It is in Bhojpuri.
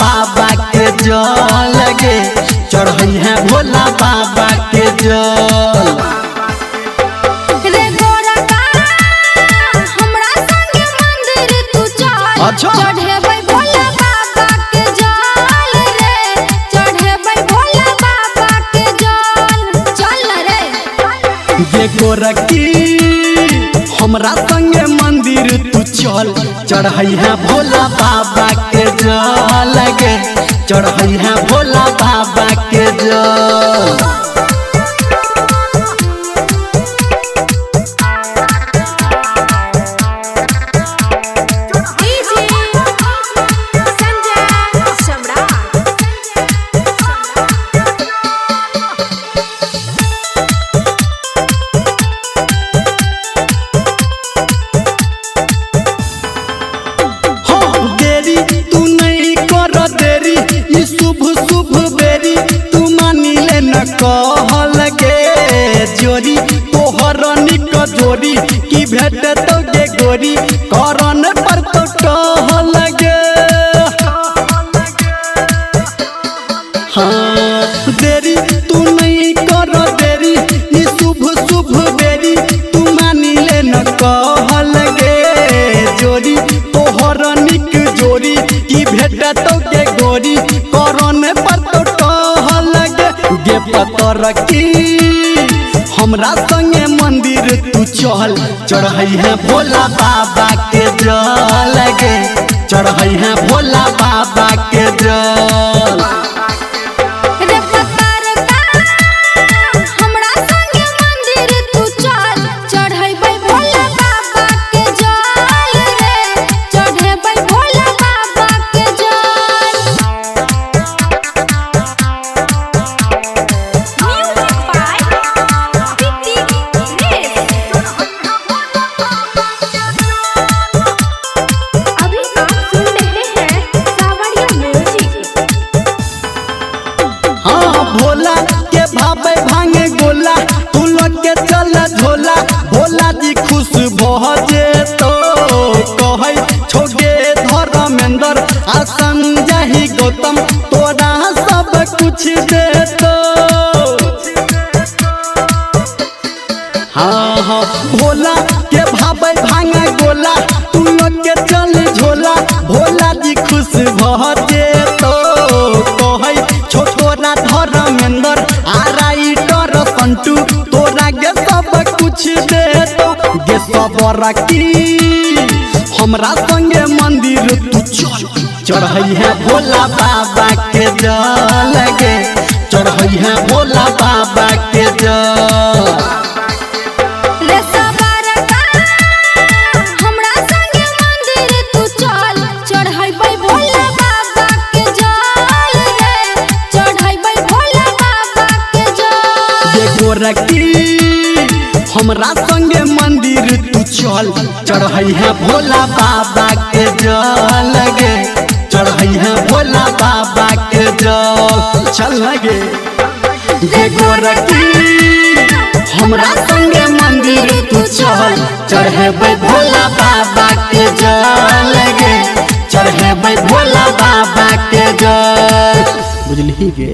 बाबा के जल गे चढ़ई है भोला बाबा के जल। रे गोरका हमरा संगे मंदिर तू चल अच्छा। चढ़ेबै भोला बाबा के जल रे चढ़ेबै भोला बाबा के जल चल रे। ये गोरकी हमरा संगे मंदिर तू चल चढ़ई है भोला बाबा के जल गे चढ़ई है भोला बाबा के जल। कहल गे जोरी तोहर निक जोरी की भेट तो गे गोरी करन पर तो कहल गे। हाँ देरी तू नहीं कर देरी ई शुभ शुभ बेरी तू मानी ले न कहल गे जोरी तोहर निक जोरी की भेट तो गे गोरी करन पर तो कहल गे पतर की हमरा संगे मंदिर तू चल चढ़ई है भोला बाबा के जल गे चढ़ई है भोला बाबा के जल। रे पतर का हमरा संगे मंदिर तू चल चढ़ेबै भोला बाबा के जल रे चढ़ेबै भोला बाबा के जल। भोला के भावे भांगे गोला तू लग के चल झोला भोला जी खुश भजे तो कहै छोगे धर्मेंद्र आ संजय गौतम तोरा सब कुछ दे तो। हाँ हाँ भोला के भावे भांगे गोला तू लग के चल झोला भोला जी खुश भजे तो कहै छोटोरा धर्मेंद्र आ राइटर संतु तोरा गे सब कुछ दे तो गे सवरकी हमरा संगे मंदिर तू चल चढ़ई है भोला बाबा के जल गे चढ़ई है भोला बाबा के जल। रे सवरका हमरा संगे मंदिर तू चल चढ़ेबै भोला बाबा के जल रे चढ़ेबै भोला बाबा के जल। ये गोरकी हमरा संगे मंदिर तू चल चढ़ई है भोला बाबा के जल गे चढ़ई है भोला बाबा के जल चल गे। ये गोरकी हमरा संगे मंदिर तू चल चढ़ेबै भोला बाबा के जल गे चढ़ेबै भोला बाबा के जल बुझली गे।